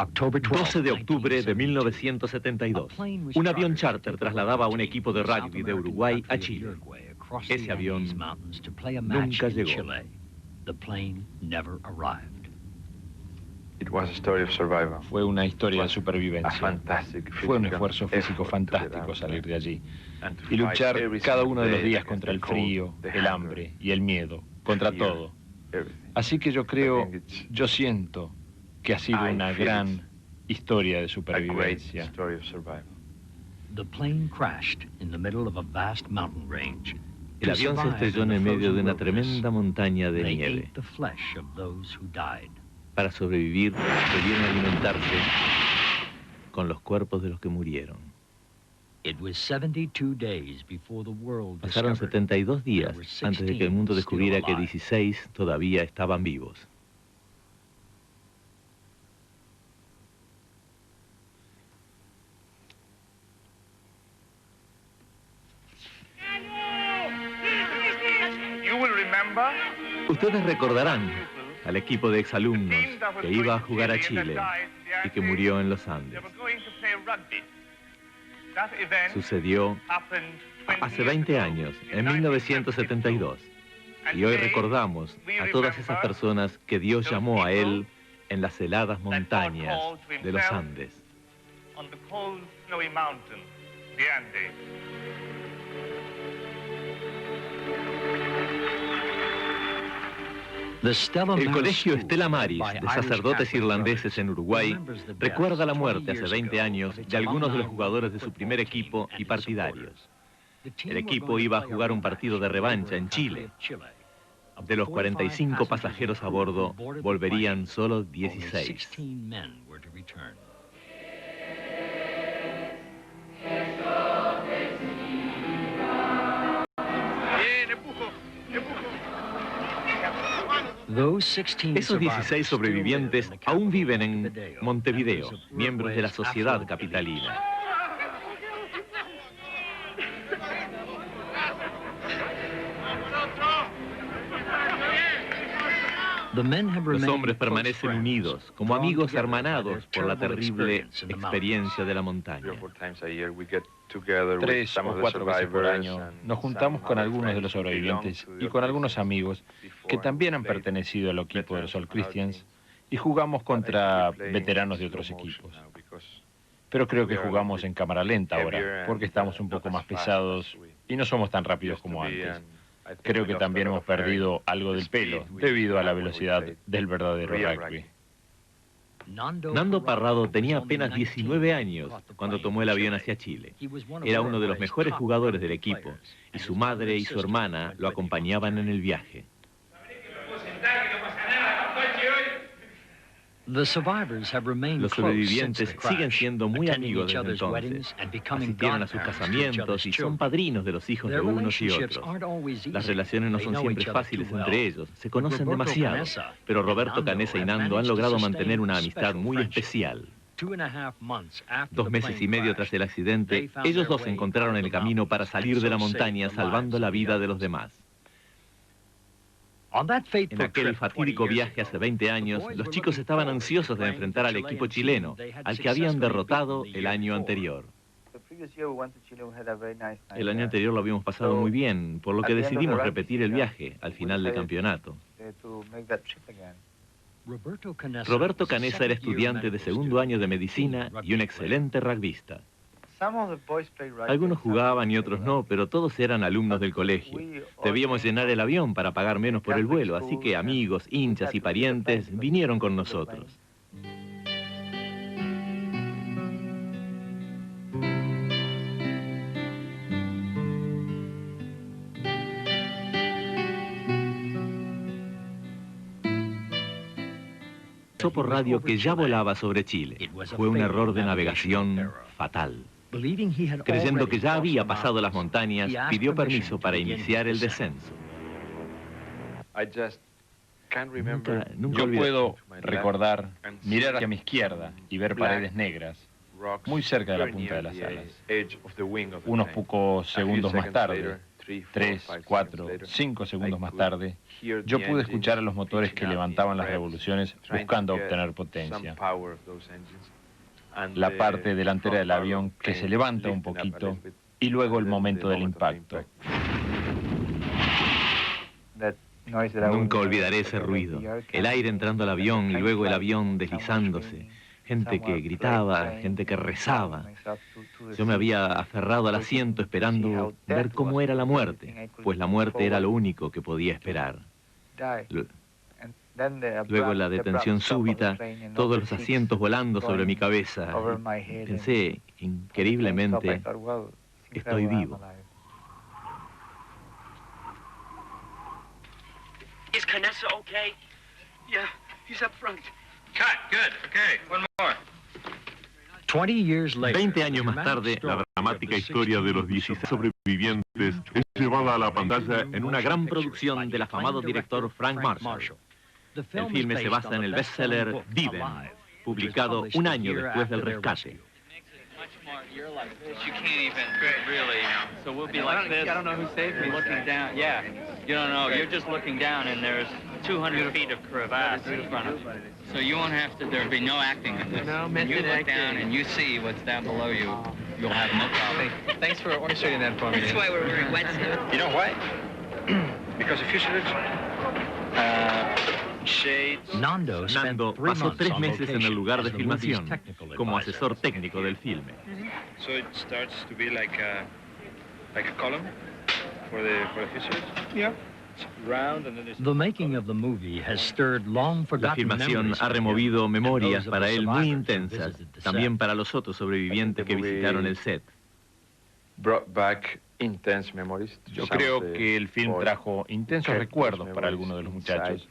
12 de octubre de 1972. Un avión charter trasladaba a un equipo de rugby de Uruguay a Chile. Ese avión nunca llegó. Fue una historia de supervivencia. Fue un esfuerzo físico fantástico salir de allí y luchar cada uno de los días contra el frío, el hambre y el miedo, contra todo. Así que yo siento que ha sido una gran historia de supervivencia. El avión se estrelló en el medio de una tremenda montaña de nieve. Para sobrevivir, debieron alimentarse con los cuerpos de los que murieron. Pasaron 72 días antes de que el mundo descubriera que 16 todavía estaban vivos. Ustedes recordarán al equipo de exalumnos que iba a jugar a Chile y que murió en los Andes. Sucedió hace 20 años, en 1972, y hoy recordamos a todas esas personas que Dios llamó a Él en las heladas montañas de los Andes. El colegio Stella Maris de sacerdotes irlandeses en Uruguay recuerda la muerte hace 20 años de algunos de los jugadores de su primer equipo y partidarios. El equipo iba a jugar un partido de revancha en Chile. De los 45 pasajeros a bordo, volverían solo 16. Esos 16 sobrevivientes aún viven en Montevideo, miembros de la sociedad capitalina. Los hombres permanecen unidos, como amigos hermanados por la terrible experiencia de la montaña. 3 o 4 veces por año nos juntamos con algunos de los sobrevivientes y con algunos amigos que también han pertenecido al equipo de los All Christians y jugamos contra veteranos de otros equipos. Pero creo que jugamos en cámara lenta ahora, porque estamos un poco más pesados y no somos tan rápidos como antes. Creo que también hemos perdido algo del pelo debido a la velocidad del verdadero rugby. Nando Parrado tenía apenas 19 años cuando tomó el avión hacia Chile. Era uno de los mejores jugadores del equipo y su madre y su hermana lo acompañaban en el viaje. Los sobrevivientes siguen siendo muy amigos desde entonces. Asistieron a sus casamientos y son padrinos de los hijos de unos y otros. Las relaciones no son siempre fáciles entre ellos, se conocen demasiado, pero Roberto Canessa y Nando han logrado mantener una amistad muy especial. 2 meses y medio tras el accidente, ellos dos encontraron el camino para salir de la montaña salvando la vida de los demás. En aquel fatídico viaje hace 20 años, los chicos estaban ansiosos de enfrentar al equipo chileno, al que habían derrotado el año anterior. El año anterior lo habíamos pasado muy bien, por lo que decidimos repetir el viaje al final del campeonato. Roberto Canessa era estudiante de segundo año de medicina y un excelente rugbyista. Algunos jugaban y otros no, pero todos eran alumnos del colegio. Debíamos llenar el avión para pagar menos por el vuelo, así que amigos, hinchas y parientes vinieron con nosotros. Por radio que ya volaba sobre Chile. Fue un error de navegación fatal. Creyendo que ya había pasado las montañas, pidió permiso para iniciar el descenso. Yo puedo recordar mirar hacia mi izquierda y ver paredes negras, muy cerca de la punta de las alas. Unos pocos segundos más tarde, 3, 4, 5 segundos más tarde, yo pude escuchar a los motores que levantaban las revoluciones buscando obtener potencia. La parte delantera del avión que se levanta un poquito y luego el momento del impacto. Nunca olvidaré ese ruido, el aire entrando al avión y luego el avión deslizándose. Gente que gritaba, gente que rezaba. Yo me había aferrado al asiento esperando ver cómo era la muerte, pues la muerte era lo único que podía esperar. Luego la detención súbita, todos los asientos volando sobre mi cabeza. Pensé, increíblemente, estoy vivo. Is Canessa okay? Yeah, he's up front. Cut, good, okay, one more. 20 años más tarde, la dramática historia de los 16 sobrevivientes es llevada a la pantalla en una gran producción del afamado director Frank Marshall. El filme se basa en el bestseller Viven, publicado un año después del rescate. You're like this, you can't even really, so we'll be like this. I don't know who saved me. Looking down, yeah. You don't know, you're just looking down and there's 200 feet of crevasse in front of you. So you won't have to, there'll be no acting in this. No, when you look down and you see what's down below you, you'll have no problem. Thanks for orchestrating that for me. That's why we're wearing wetsuits. You know why? Because of fuselage? Nando pasó 3 meses en el lugar de filmación como asesor técnico del filme. So it starts to be like a column for the fuselage? Yeah. La filmación ha removido memorias para él muy intensas, también para los otros sobrevivientes que visitaron el set. Yo creo que el film trajo intensos recuerdos para algunos de los muchachos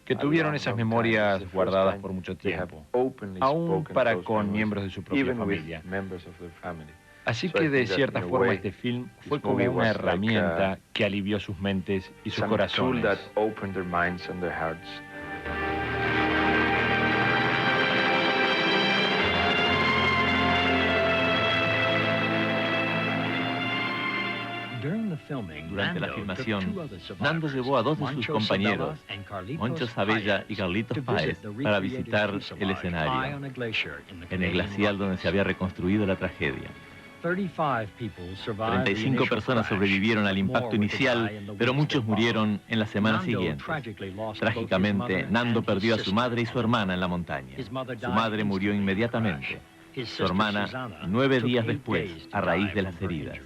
que tuvieron esas memorias guardadas por mucho tiempo, aún para con miembros de su propia familia. Así que de cierta forma este film fue como una herramienta que alivió sus mentes y sus corazones. Durante la filmación, Nando llevó a 2 de sus compañeros, Moncho Sabella y Carlitos Páez, para visitar el escenario, en el glaciar donde se había reconstruido la tragedia. 35 personas sobrevivieron al impacto inicial, pero muchos murieron en las semanas siguientes. Trágicamente, Nando perdió a su madre y su hermana en la montaña. Su madre murió inmediatamente. Su hermana, 9 días después, a raíz de las heridas.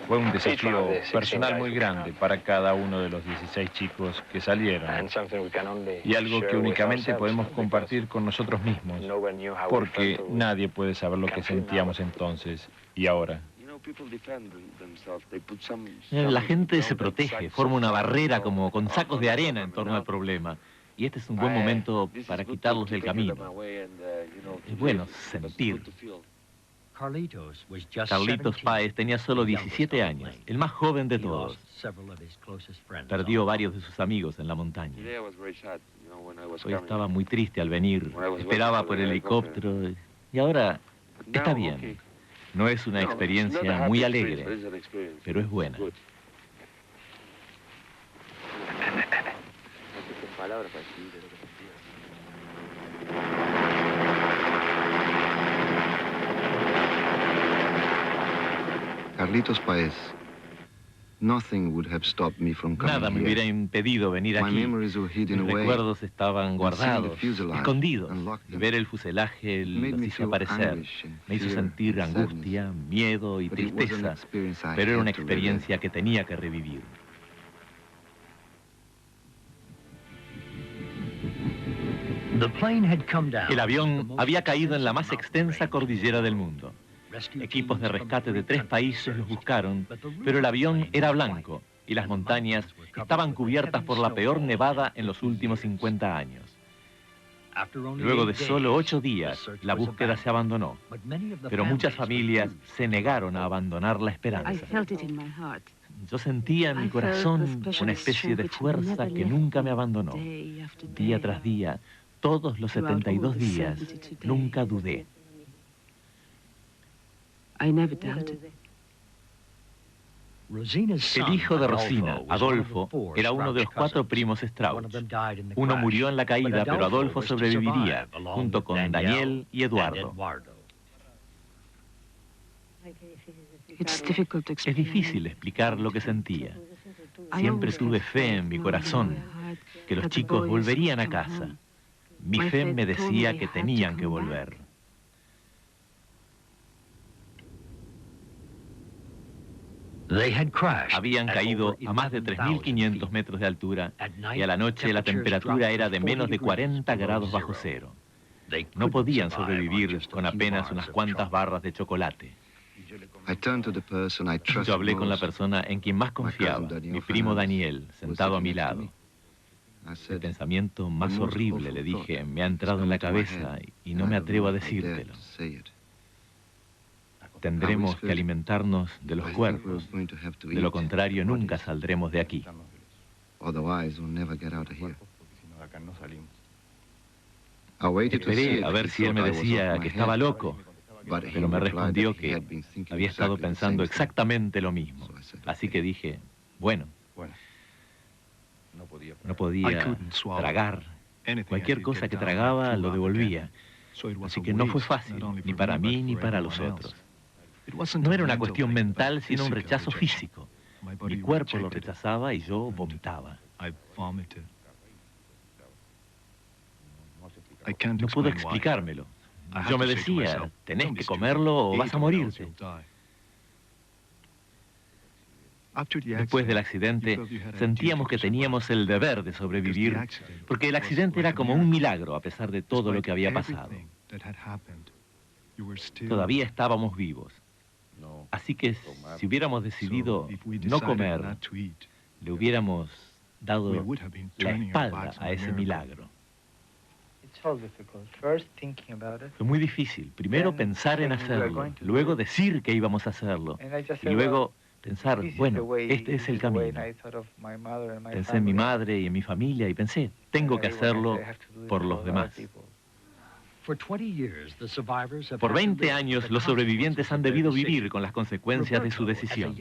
Fue un desafío personal muy grande para cada uno de los 16 chicos que salieron, y algo que únicamente podemos compartir con nosotros mismos, porque nadie puede saber lo que sentíamos entonces y ahora. La gente se protege, forma una barrera como con sacos de arena en torno al problema. Y este es un buen momento para quitarlos del camino. Es bueno sentir. Carlitos Páez tenía solo 17 años, el más joven de todos. Perdió varios de sus amigos en la montaña. Hoy estaba muy triste al venir, esperaba por el helicóptero y ahora está bien. No es una experiencia muy alegre, pero es buena. Carlitos Páez. Nada me hubiera impedido venir aquí. Mis recuerdos estaban guardados, escondidos. Ver el fuselaje los hizo aparecer. Me hizo sentir angustia, miedo y tristeza, pero era una experiencia que tenía que revivir. El avión había caído en la más extensa cordillera del mundo. Equipos de rescate de 3 países los buscaron, pero el avión era blanco y las montañas estaban cubiertas por la peor nevada en los últimos 50 años. Luego de solo 8 días, la búsqueda se abandonó, pero muchas familias se negaron a abandonar la esperanza. Yo sentía en mi corazón una especie de fuerza que nunca me abandonó. Día tras día, todos los 72 días, nunca dudé. El hijo de Rosina, Adolfo, era uno de los 4 primos Strauss. Uno murió en la caída, pero Adolfo sobreviviría, junto con Daniel y Eduardo. Es difícil explicar lo que sentía. Siempre tuve fe en mi corazón, que los chicos volverían a casa. Mi fe me decía que tenían que volver. Habían caído a más de 3.500 metros de altura y a la noche la temperatura era de menos de 40 grados bajo cero. No podían sobrevivir con apenas unas cuantas barras de chocolate. Yo hablé con la persona en quien más confiaba, mi primo Daniel, sentado a mi lado. El pensamiento más horrible, le dije, me ha entrado en la cabeza y no me atrevo a decírtelo. Tendremos que alimentarnos de los cuerpos. De lo contrario, nunca saldremos de aquí. Esperé a ver si él me decía que estaba loco, pero me respondió que había estado pensando exactamente lo mismo. Así que dije, bueno, no podía tragar. Cualquier cosa que tragaba lo devolvía. Así que no fue fácil, ni para mí ni para los otros. No era una cuestión mental, sino un rechazo físico. Mi cuerpo lo rechazaba y yo vomitaba. No puedo explicármelo. Yo me decía, tenés que comerlo o vas a morirte. Después del accidente, sentíamos que teníamos el deber de sobrevivir, porque el accidente era como un milagro a pesar de todo lo que había pasado. Todavía estábamos vivos. Así que si hubiéramos decidido no comer, le hubiéramos dado la espalda a ese milagro. Fue muy difícil. Primero pensar en hacerlo, luego decir que íbamos a hacerlo, y luego pensar, bueno, este es el camino. Pensé en mi madre y en mi familia y pensé, tengo que hacerlo por los demás. Por 20 años, los sobrevivientes han debido vivir con las consecuencias de su decisión.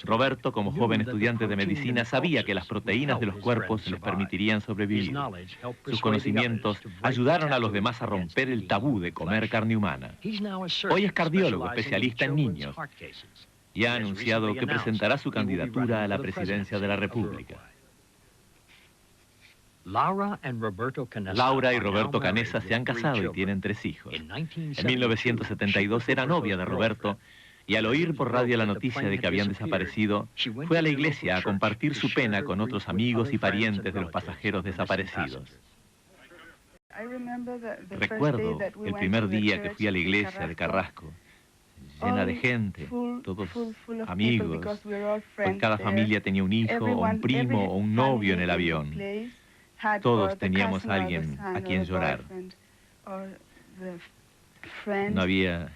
Roberto, como joven estudiante de medicina, sabía que las proteínas de los cuerpos les permitirían sobrevivir. Sus conocimientos ayudaron a los demás a romper el tabú de comer carne humana. Hoy es cardiólogo, especialista en niños, y ha anunciado que presentará su candidatura a la presidencia de la República. Laura y Roberto Canessa se han casado y tienen 3 hijos. En 1972 era novia de Roberto y al oír por radio la noticia de que habían desaparecido, fue a la iglesia a compartir su pena con otros amigos y parientes de los pasajeros desaparecidos. Recuerdo el primer día que fui a la iglesia de Carrasco, llena de gente, todos amigos, pues cada familia tenía un hijo, o un primo o un novio en el avión. Todos teníamos a alguien a quien llorar. No había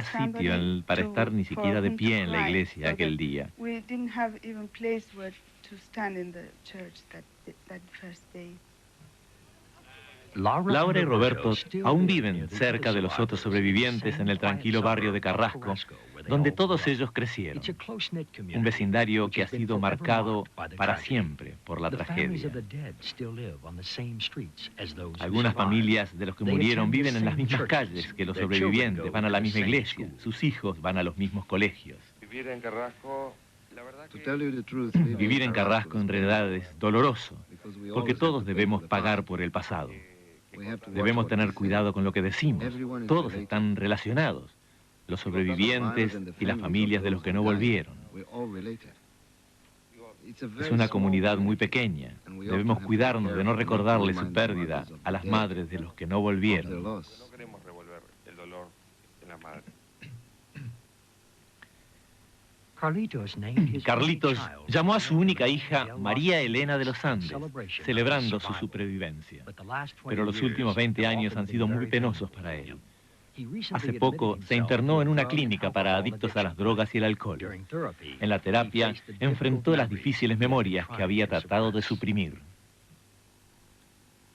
sitio para estar ni siquiera de pie en la iglesia aquel día. Laura y Roberto aún viven cerca de los otros sobrevivientes en el tranquilo barrio de Carrasco, donde todos ellos crecieron. Un vecindario que ha sido marcado para siempre por la tragedia. Algunas familias de los que murieron viven en las mismas calles que los sobrevivientes, van a la misma iglesia, sus hijos van a los mismos colegios. Vivir en Carrasco, la verdad que... Vivir en Carrasco en realidad es doloroso, porque todos debemos pagar por el pasado. Debemos tener cuidado con lo que decimos. Todos están relacionados. Los sobrevivientes y las familias de los que no volvieron. Es una comunidad muy pequeña. Debemos cuidarnos de no recordarle su pérdida a las madres de los que no volvieron. No queremos revolver el dolor en la madre. Carlitos llamó a su única hija María Elena de los Andes, celebrando su supervivencia. Pero los últimos 20 años han sido muy penosos para él. Hace poco se internó en una clínica para adictos a las drogas y el alcohol. En la terapia enfrentó las difíciles memorias que había tratado de suprimir.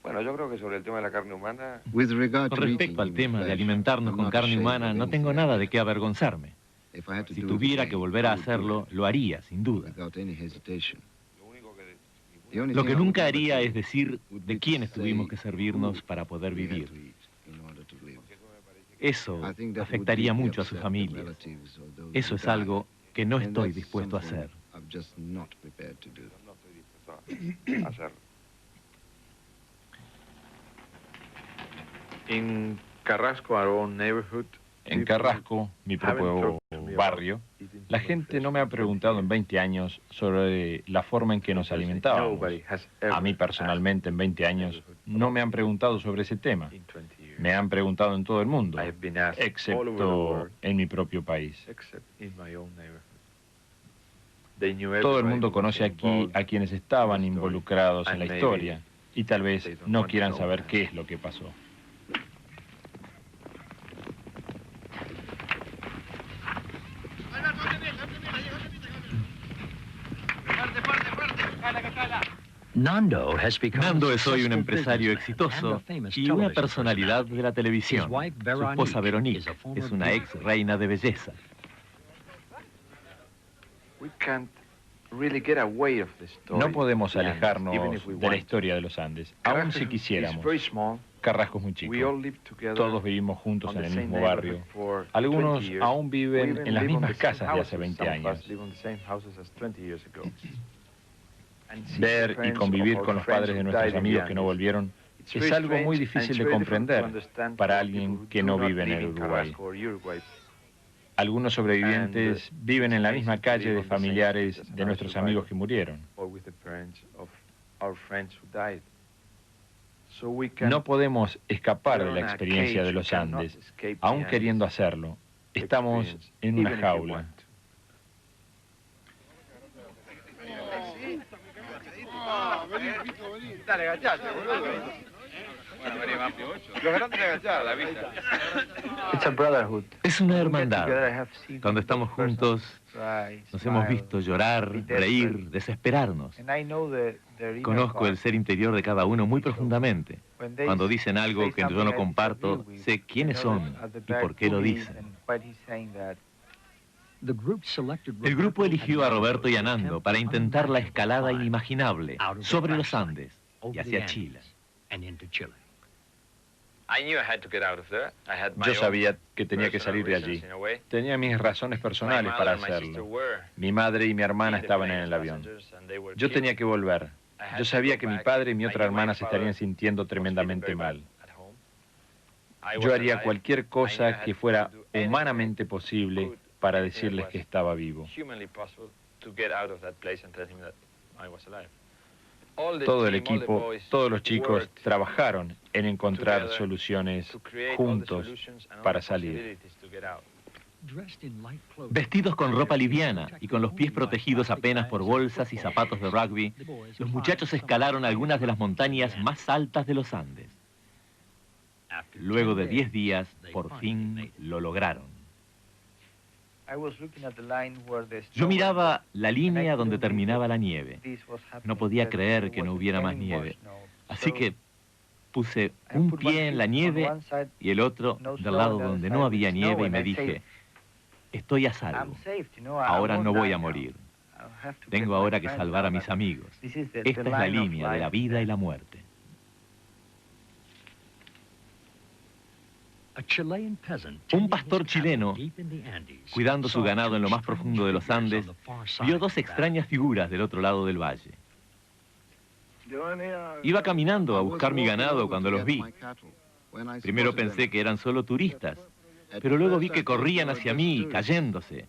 Bueno, yo creo que sobre el tema de la carne humana... Con respecto al tema de alimentarnos con carne humana, no tengo nada de qué avergonzarme. Si tuviera que volver a hacerlo, lo haría, sin duda. Lo que nunca haría es decir de quiénes tuvimos que servirnos para poder vivir. Eso afectaría mucho a sus familias. Eso es algo que no estoy dispuesto a hacer. En Carrasco, our own neighborhood, En Carrasco, mi propio barrio, la gente no me ha preguntado en 20 años sobre la forma en que nos alimentábamos. A mí personalmente en 20 años no me han preguntado sobre ese tema. Me han preguntado en todo el mundo, excepto en mi propio país. Todo el mundo conoce aquí a quienes estaban involucrados en la historia y tal vez no quieran saber qué es lo que pasó. Nando es hoy un empresario exitoso y una personalidad de la televisión. Su esposa Veronique es una ex reina de belleza. No podemos alejarnos de la historia de los Andes, aun si quisiéramos. Carrasco es muy chico. Todos vivimos juntos en el mismo barrio. Algunos aún viven en las mismas casas de hace 20 años. Ver y convivir con los padres de nuestros amigos que no volvieron es algo muy difícil de comprender para alguien que no vive en el Uruguay. Algunos sobrevivientes viven en la misma calle de familiares de nuestros amigos que murieron. No podemos escapar de la experiencia de los Andes, aún queriendo hacerlo. Estamos en una jaula. Dale, agachate, boludo. Los grandes agachados, la vista. Es una hermandad. Cuando estamos juntos, nos hemos visto llorar, reír, desesperarnos. Conozco el ser interior de cada uno muy profundamente. Cuando dicen algo que yo no comparto, sé quiénes son y por qué lo dicen. El grupo eligió a Roberto y a Nando para intentar la escalada inimaginable sobre los Andes y hacia Chile. Yo sabía que tenía que salir de allí. Tenía mis razones personales para hacerlo. Mi madre y mi hermana estaban en el avión. Yo tenía que volver. Yo sabía que mi padre y mi otra hermana se estarían sintiendo tremendamente mal. Yo haría cualquier cosa que fuera humanamente posible para decirles que estaba vivo. Todo el equipo, todos los chicos trabajaron en encontrar soluciones juntos para salir. Vestidos con ropa liviana y con los pies protegidos apenas por bolsas y zapatos de rugby, los muchachos escalaron algunas de las montañas más altas de los Andes. Luego de 10 días, por fin lo lograron. Yo miraba la línea donde terminaba la nieve. No podía creer que no hubiera más nieve. Así que puse un pie en la nieve y el otro del lado donde no había nieve y me dije, estoy a salvo. Ahora no voy a morir. Tengo ahora que salvar a mis amigos. Esta es la línea de la vida y la muerte. Un pastor chileno, cuidando su ganado en lo más profundo de los Andes, vio dos extrañas figuras del otro lado del valle. Iba caminando a buscar mi ganado cuando los vi. Primero pensé que eran solo turistas, pero luego vi que corrían hacia mí, cayéndose.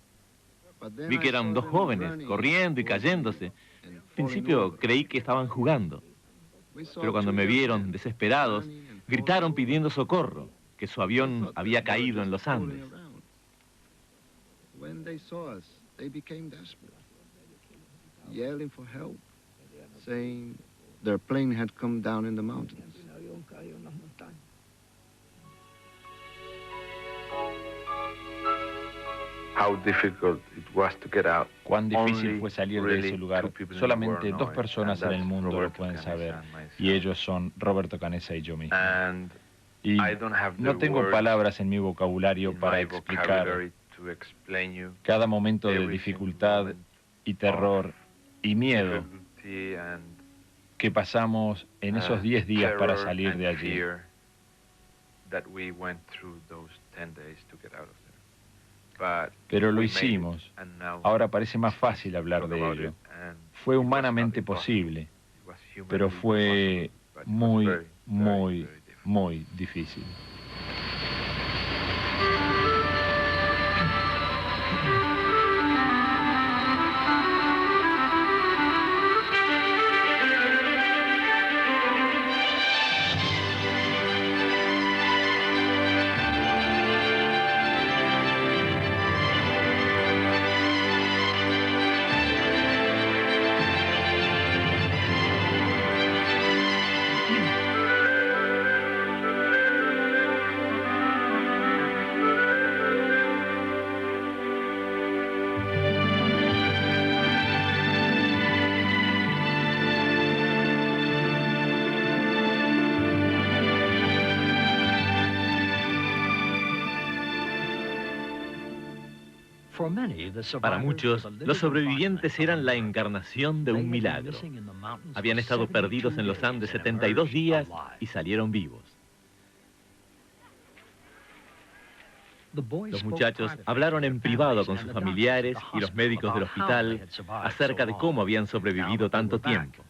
Vi que eran dos jóvenes, corriendo y cayéndose. Al principio creí que estaban jugando, pero cuando me vieron desesperados, gritaron pidiendo socorro, que su avión había caído en los Andes. they became desperate, yelling for help, saying their plane had come down in the mountains. How difficult it was to get out. Cuán difícil fue salir de ese lugar. Solamente dos personas en el mundo lo pueden saber, y ellos son Roberto Canessa y yo mismo. Y no tengo palabras en mi vocabulario para explicar cada momento de dificultad y terror y miedo que pasamos en esos 10 días para salir de allí. Pero lo hicimos. Ahora parece más fácil hablar de ello. Fue humanamente posible, pero fue muy, muy, muy difícil. Para muchos, los sobrevivientes eran la encarnación de un milagro. Habían estado perdidos en los Andes 72 días y salieron vivos. Los muchachos hablaron en privado con sus familiares y los médicos del hospital acerca de cómo habían sobrevivido tanto tiempo.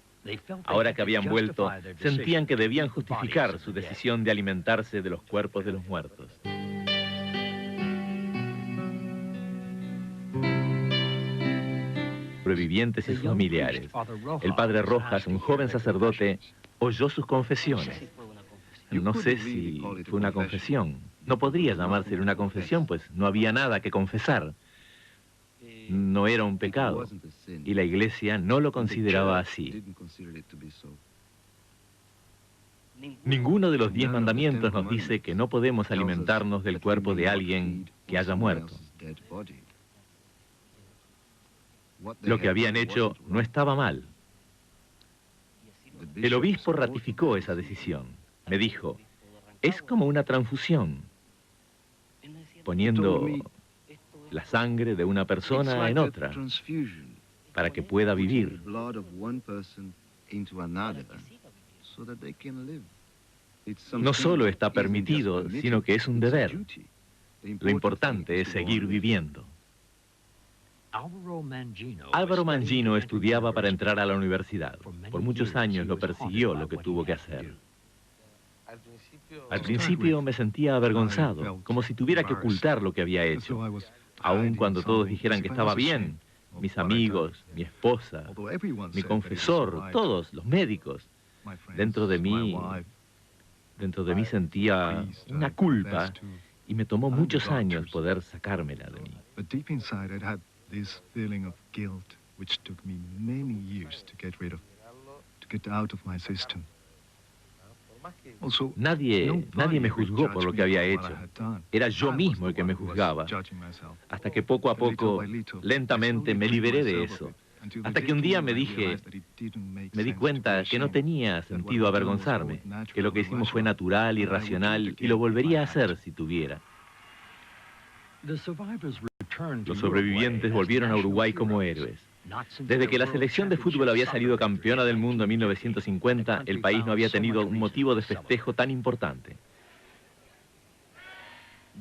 Ahora que habían vuelto, sentían que debían justificar su decisión de alimentarse de los cuerpos de los muertos. Sobrevivientes y sus familiares. El padre Rojas, un joven sacerdote, oyó sus confesiones. No sé si fue una confesión. No podría llamarse una confesión, pues no había nada que confesar. No era un pecado, y la Iglesia no lo consideraba así. Ninguno de los 10 mandamientos nos dice que no podemos alimentarnos del cuerpo de alguien que haya muerto. Lo que habían hecho no estaba mal. El obispo ratificó esa decisión. Me dijo, es como una transfusión, poniendo la sangre de una persona en otra, para que pueda vivir. No solo está permitido, sino que es un deber. Lo importante es seguir viviendo. Álvaro Mangino estudiaba para entrar a la universidad. Por muchos años lo persiguió lo que tuvo que hacer. Al principio me sentía avergonzado, como si tuviera que ocultar lo que había hecho. Aun cuando todos dijeran que estaba bien, mis amigos, mi esposa, mi confesor, todos, los médicos, dentro de mí sentía una culpa y me tomó muchos años poder sacármela de mí. This feeling of guilt, which took me many years to get rid of, to get out of my system. Nadie me juzgó por lo que había hecho. Era yo mismo el que me juzgaba. Hasta que poco a poco, lentamente me liberé de eso. Hasta que un día me di cuenta que no tenía sentido avergonzarme, que lo que hicimos fue natural y racional y lo volvería a hacer si tuviera. Los sobrevivientes volvieron a Uruguay como héroes. Desde que la selección de fútbol había salido campeona del mundo en 1950, el país no había tenido un motivo de festejo tan importante.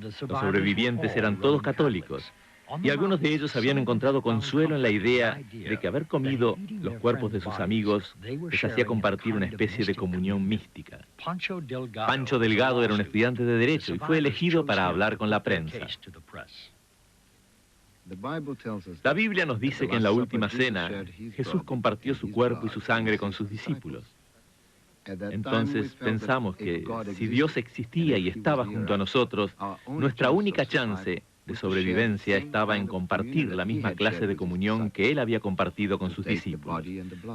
Los sobrevivientes eran todos católicos, y algunos de ellos habían encontrado consuelo en la idea de que haber comido los cuerpos de sus amigos les hacía compartir una especie de comunión mística. Pancho Delgado era un estudiante de Derecho y fue elegido para hablar con la prensa. La Biblia nos dice que en la última cena Jesús compartió su cuerpo y su sangre con sus discípulos. Entonces pensamos que si Dios existía y estaba junto a nosotros, nuestra única chance de sobrevivencia estaba en compartir la misma clase de comunión que él había compartido con sus discípulos,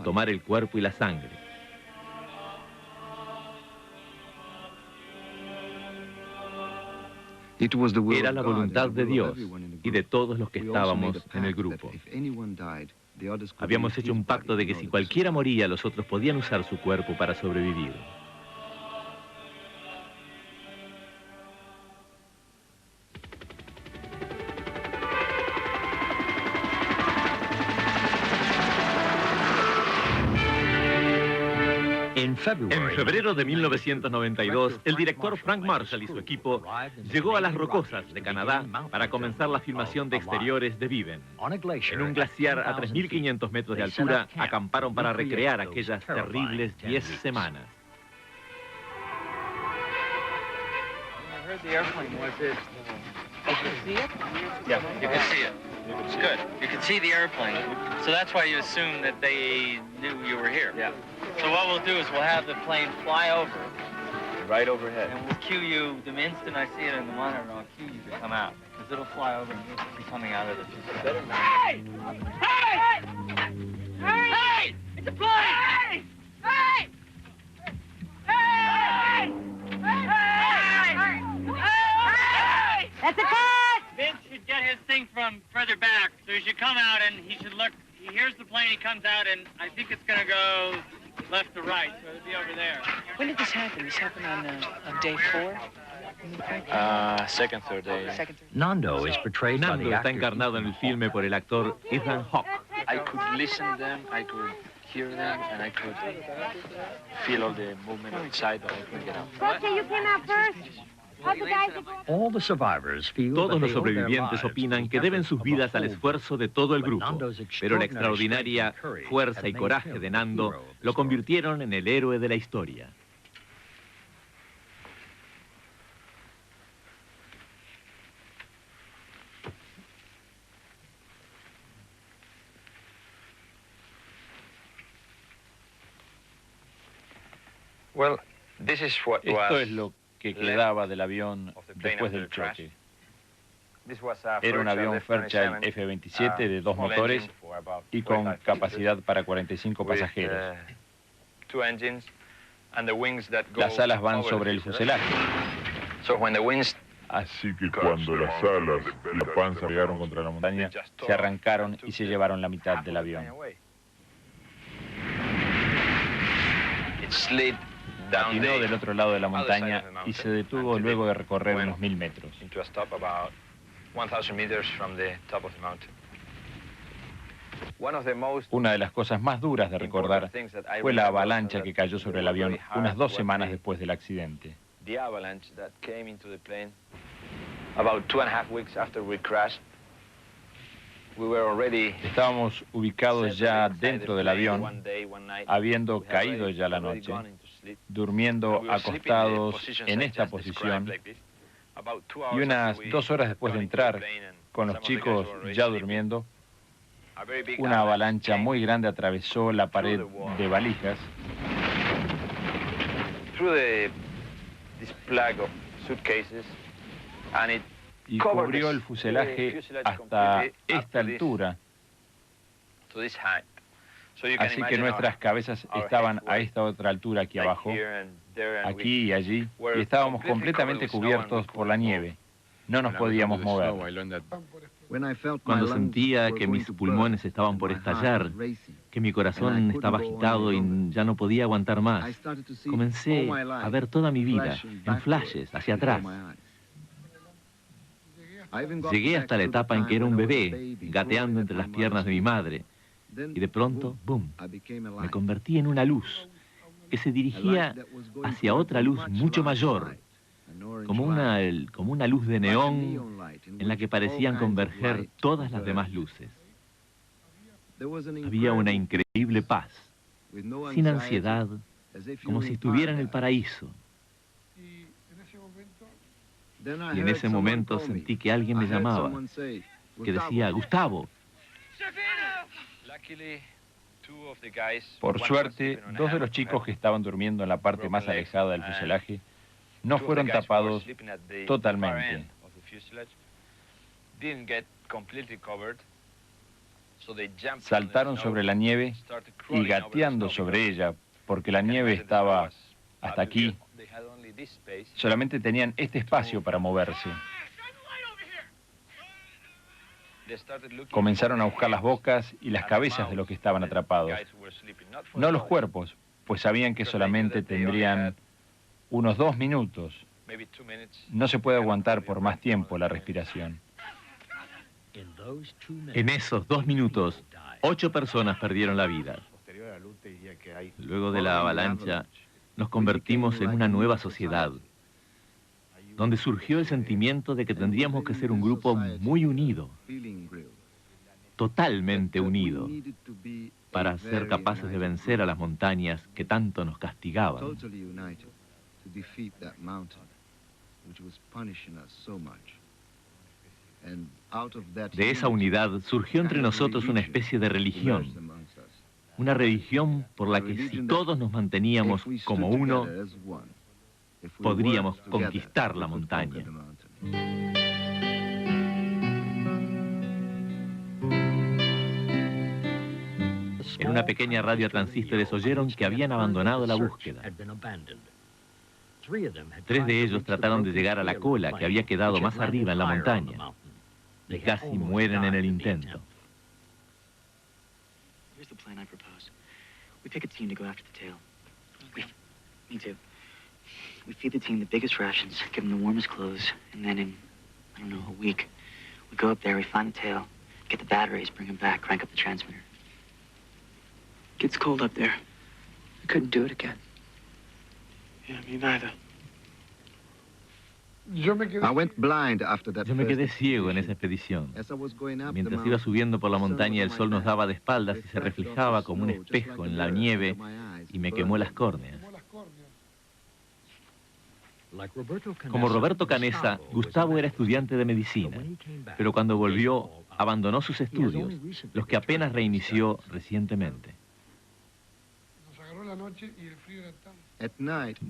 tomar el cuerpo y la sangre. Era la voluntad de Dios y de todos los que estábamos en el grupo. Habíamos hecho un pacto de que si cualquiera moría, los otros podían usar su cuerpo para sobrevivir. En febrero de 1992, el director Frank Marshall y su equipo llegó a las Rocosas de Canadá para comenzar la filmación de exteriores de Viven. En un glaciar a 3.500 metros de altura, acamparon para recrear aquellas terribles 10 semanas. Yeah, you can see it. It's good. You can see the airplane. So that's why you assume that they knew you were here. Yeah. So what we'll do is we'll have the plane fly over. Right overhead. And we'll cue you, the instant I see it in the monitor, I'll cue you to come out. Because it'll fly over and you'll be coming out of the fuselage. Hey! Hey! Hey! Hey! It's a plane! Hey! Hey! Hey! Hey! That's a cut! Vince should get his thing from further back, so he should come out and he should look. He hears the plane, he comes out, and I think it's going to go left to right, so it'll be over there. When did this happen? This happened on day 4? Second, third day. Nando está encarnado en el filme por el actor Ethan Hawke. I could listen to them, I could hear them, and I could feel all the movement outside, but I couldn't get out. Okay, you came out first. Todos los sobrevivientes opinan que deben sus vidas al esfuerzo de todo el grupo, pero la extraordinaria fuerza y coraje de Nando lo convirtieron en el héroe de la historia. Well, this is what Esto es lo que quedaba del avión después del choque. Era un avión Fairchild F-27 de 2 motores y con capacidad para 45 pasajeros. Las alas van sobre el fuselaje. Así que cuando las alas y la panza pegaron contra la montaña, se arrancaron y se llevaron la mitad del avión. Patinó del otro lado de la montaña y se detuvo luego de recorrer unos 1000 metros. Una de las cosas más duras de recordar fue la avalancha que cayó sobre el avión unas 2 semanas después del accidente. Estábamos ubicados ya dentro del avión, habiendo caído ya la noche, durmiendo acostados en esta posición, y unas 2 horas después de entrar, con los chicos ya durmiendo, una avalancha muy grande atravesó la pared de valijas y cubrió el fuselaje hasta esta altura. Así que nuestras cabezas estaban a esta otra altura aquí abajo, aquí y allí, y estábamos completamente cubiertos por la nieve. No nos podíamos mover. Cuando sentía que mis pulmones estaban por estallar, que mi corazón estaba agitado y ya no podía aguantar más, comencé a ver toda mi vida en flashes hacia atrás. Llegué hasta la etapa en que era un bebé, gateando entre las piernas de mi madre, y de pronto, ¡boom!, me convertí en una luz que se dirigía hacia otra luz mucho mayor, como una luz de neón en la que parecían converger todas las demás luces. Había una increíble paz, sin ansiedad, como si estuviera en el paraíso. Y en ese momento sentí que alguien me llamaba, que decía, Gustavo. Por suerte, 2 de los chicos que estaban durmiendo en la parte más alejada del fuselaje no fueron tapados totalmente. Saltaron sobre la nieve y gateando sobre ella, porque la nieve estaba hasta aquí, solamente tenían este espacio para moverse. Comenzaron a buscar las bocas y las cabezas de los que estaban atrapados. No los cuerpos, pues sabían que solamente tendrían unos 2 minutos. No se puede aguantar por más tiempo la respiración. En esos 2 minutos, 8 personas perdieron la vida. Luego de la avalancha, nos convertimos en una nueva sociedad, donde surgió el sentimiento de que tendríamos que ser un grupo muy unido, totalmente unido, para ser capaces de vencer a las montañas que tanto nos castigaban. De esa unidad surgió entre nosotros una especie de religión, una religión por la que si todos nos manteníamos como uno, podríamos conquistar la montaña. En una pequeña radio a transistores oyeron que habían abandonado la búsqueda. 3 de ellos trataron de llegar a la cola, que había quedado más arriba en la montaña, y casi mueren en el intento. Here's the plan I propose. We pick a team to go after the tail. Me too. We feed the team the biggest rations, give them the warmest clothes, and then in, I don't know, a week, we go up there, we find the tail, get the batteries, bring them back, crank up the transmitter. Gets cold up there. I couldn't do it again. Yeah, me neither. Yo me quedé ciego en esa expedición. Mientras iba subiendo por la montaña, el sol nos daba de espaldas y se reflejaba como un espejo en la nieve y me quemó las córneas. Como Roberto Canessa, Gustavo era estudiante de medicina, pero cuando volvió, abandonó sus estudios, los que apenas reinició recientemente.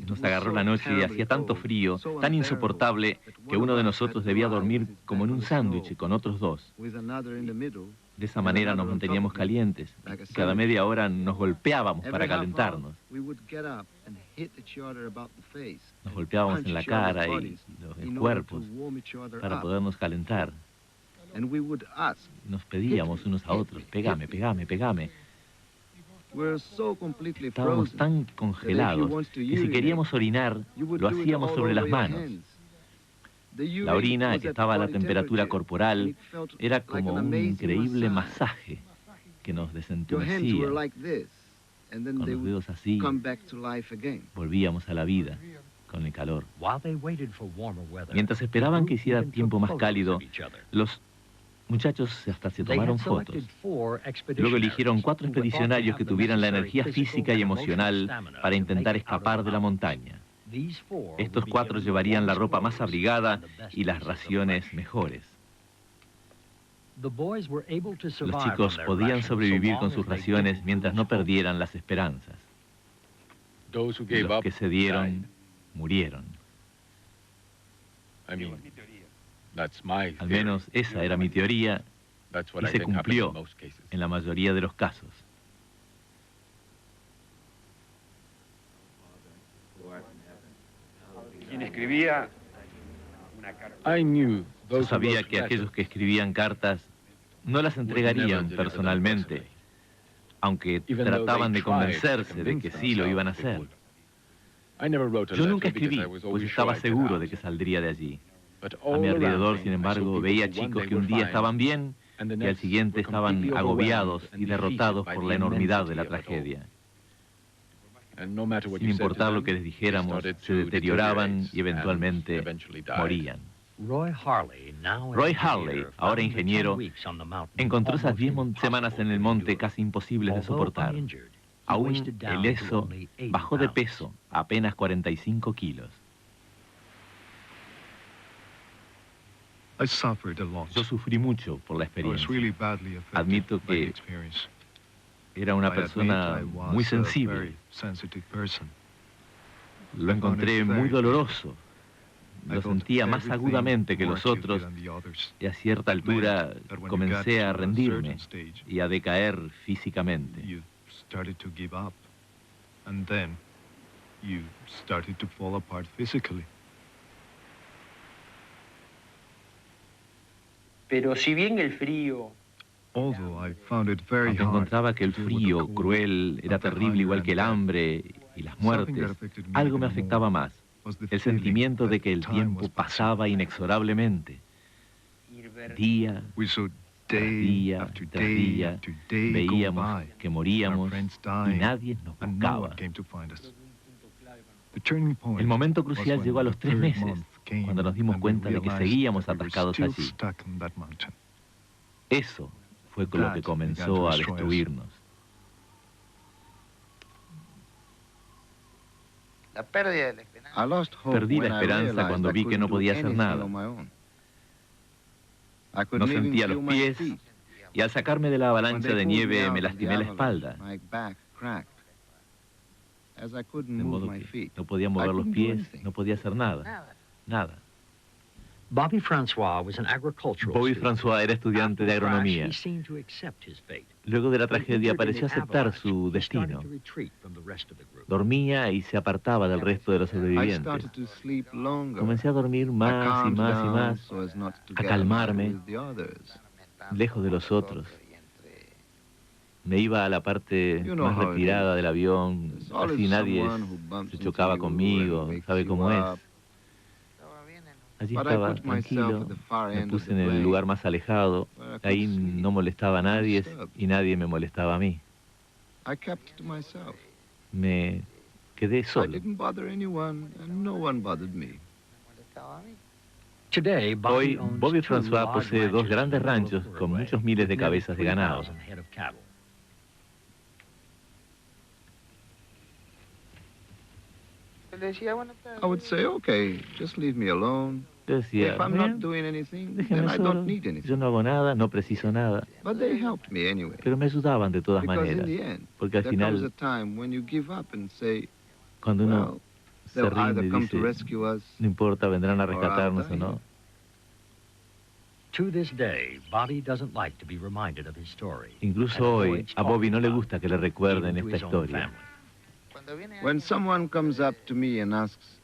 Nos agarró la noche y hacía tanto frío, tan insoportable, que uno de nosotros debía dormir como en un sándwich con otros 2. De esa manera nos manteníamos calientes. Cada media hora nos golpeábamos para calentarnos. Nos golpeábamos en la cara y los cuerpos para podernos calentar. Nos pedíamos unos a otros, pegame, pegame, pegame. Estábamos tan congelados que si queríamos orinar, lo hacíamos sobre las manos. La orina, que estaba a la temperatura corporal, era como un increíble masaje que nos desentumecía. Con los dedos así, volvíamos a la vida con el calor. Mientras esperaban que hiciera tiempo más cálido, los muchachos hasta se tomaron fotos. Luego eligieron 4 expedicionarios que tuvieran la energía física y emocional para intentar escapar de la montaña. Estos 4 llevarían la ropa más abrigada y las raciones mejores. Los chicos podían sobrevivir con sus raciones mientras no perdieran las esperanzas. Los que se dieron, murieron. Al menos esa era mi teoría y se cumplió en la mayoría de los casos. Quien escribía una carta. Yo sabía que aquellos que escribían cartas no las entregarían personalmente, aunque trataban de convencerse de que sí lo iban a hacer. Yo nunca escribí, pues estaba seguro de que saldría de allí. A mi alrededor, sin embargo, veía chicos que un día estaban bien y al siguiente estaban agobiados y derrotados por la enormidad de la tragedia. Sin importar lo que les dijéramos, se deterioraban y eventualmente morían. Roy Harley, ahora ingeniero, encontró esas 10 semanas en el monte casi imposibles de soportar. Aún ileso, bajó de peso, apenas 45 kilos. Yo sufrí mucho por la experiencia. Admito que era una persona muy sensible. Lo encontré muy doloroso. Lo sentía más agudamente que los otros y a cierta altura comencé a rendirme y a decaer físicamente. Pero si bien el frío... Aunque encontraba que el frío cruel era terrible igual que el hambre y las muertes, algo me afectaba más, el sentimiento de que el tiempo pasaba inexorablemente. Día tras día tras día, veíamos que moríamos y nadie nos buscaba. El momento crucial llegó a los 3 meses, cuando nos dimos cuenta de que seguíamos atascados allí. Eso fue lo que comenzó a destruirnos. La pérdida de la esperanza. Perdí la esperanza cuando vi que no podía hacer nada. No sentía los pies y al sacarme de la avalancha de nieve me lastimé la espalda. De modo que no podía mover los pies, no podía hacer nada. Nada. Bobby Francois era estudiante de agronomía. Luego de la tragedia pareció aceptar su destino. Dormía y se apartaba del resto de los sobrevivientes. Comencé a dormir más y más y más, a calmarme, lejos de los otros. Me iba a la parte más retirada del avión, así nadie se chocaba conmigo, sabe cómo es. Allí estaba tranquilo, me puse en el lugar más alejado, ahí no molestaba a nadie y nadie me molestaba a mí. Me quedé solo. Hoy, Bobby Francois posee 2 grandes ranchos con muchos miles de cabezas de ganado. I would say, okay, just leave me alone. Decía, If I'm not doing anything, then I don't need anything. Yo no hago nada, no preciso nada. But they helped me anyway. Pero me ayudaban de todas Because maneras. in the end, Porque al there comes a final, time when you give up and say, cuando uno well, se they'll rinde either y come to dice, rescue us. no importa, vendrán a rescatarnos o no. To this day, Bobby doesn't like to be reminded of his story. Incluso hoy, a Bobby no le gusta que le recuerden esta historia. When someone comes up to me and asks,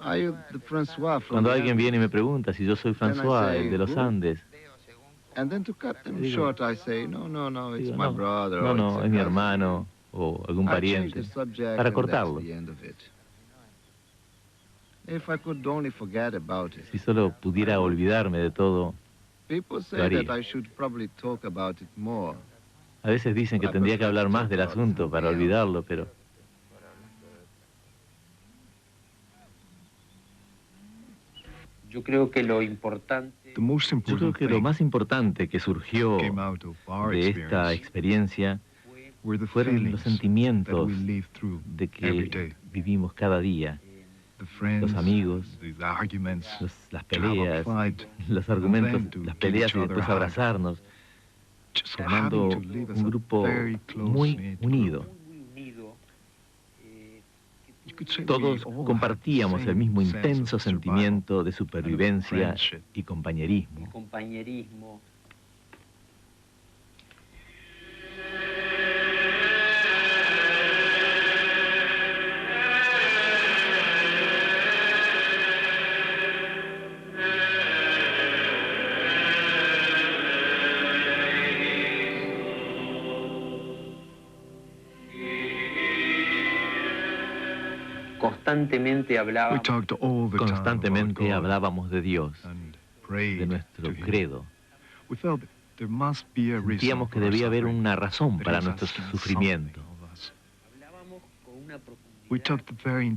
are you the Francois from Cuando the alguien viene y me Andes? pregunta si yo soy François, el de los Andes, And then to cut them short, I say, no, it's digo, my no, brother. no, or no, it's a es mi cousin." hermano o algún I change pariente, the subject para and cortarlo. that's the end of it. If I could only forget about it. Si solo pudiera olvidarme de todo, People lo say haría. that I should probably talk about it more. A veces dicen que tendría que hablar más del asunto para olvidarlo, pero Yo creo que lo importante... yo creo que lo más importante que surgió de esta experiencia fueron los sentimientos de que vivimos cada día. Los amigos, las peleas, los argumentos, las peleas y después abrazarnos, formando un grupo muy unido. Todos compartíamos el mismo intenso sentimiento de supervivencia y compañerismo. Constantemente hablábamos de Dios, de nuestro credo. Sentíamos que debía haber una razón para nuestro sufrimiento.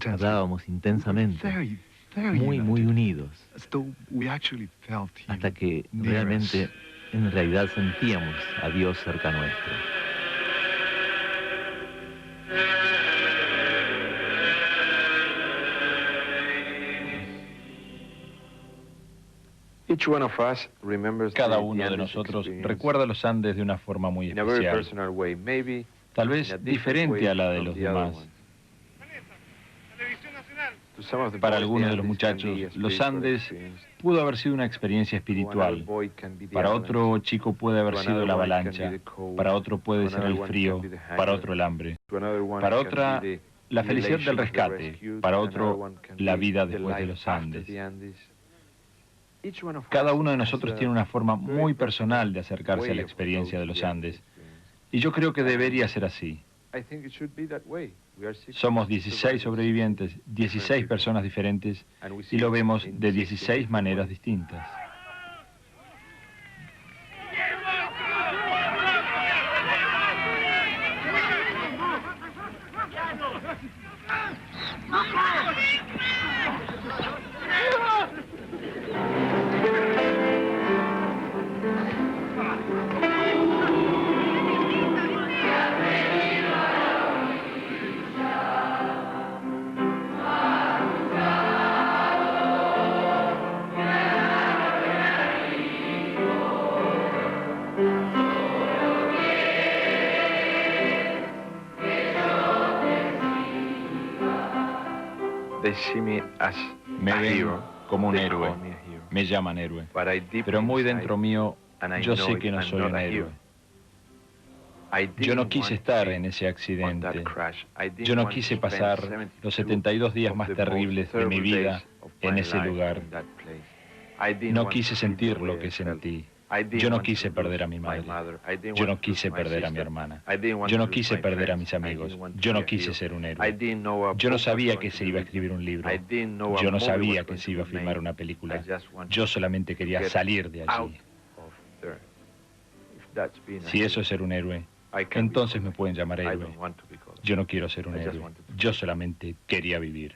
Hablábamos intensamente, muy unidos, hasta que realmente, en realidad, sentíamos a Dios cerca nuestro. Cada uno de nosotros recuerda los Andes de una forma muy especial, tal vez diferente a la de los demás. Para algunos de los muchachos, los Andes pudo haber sido una experiencia espiritual. Para otro chico puede haber sido la avalancha. Para otro puede ser el frío. Para otro el hambre. Para otra, la felicidad del rescate. Para otro, la vida después de los Andes. Cada uno de nosotros tiene una forma muy personal de acercarse a la experiencia de los Andes. Y yo creo que debería ser así. Somos 16 sobrevivientes, 16 personas diferentes, y lo vemos de 16 maneras distintas. Me ven como un héroe, me llaman héroe, pero muy dentro mío yo sé que no soy un héroe. Yo no quise estar en ese accidente, yo no quise pasar los 72 días más terribles de mi vida en ese lugar. No quise sentir lo que sentí. Yo no quise perder a mi madre, yo no quise perder a mi hermana, yo no quise perder a mis amigos, yo no quise ser un héroe. Yo no sabía que se iba a escribir un libro, yo no sabía que se iba a filmar una película, yo solamente quería salir de allí. Si eso es ser un héroe, entonces me pueden llamar héroe. Yo no quiero ser un héroe, yo solamente quería vivir.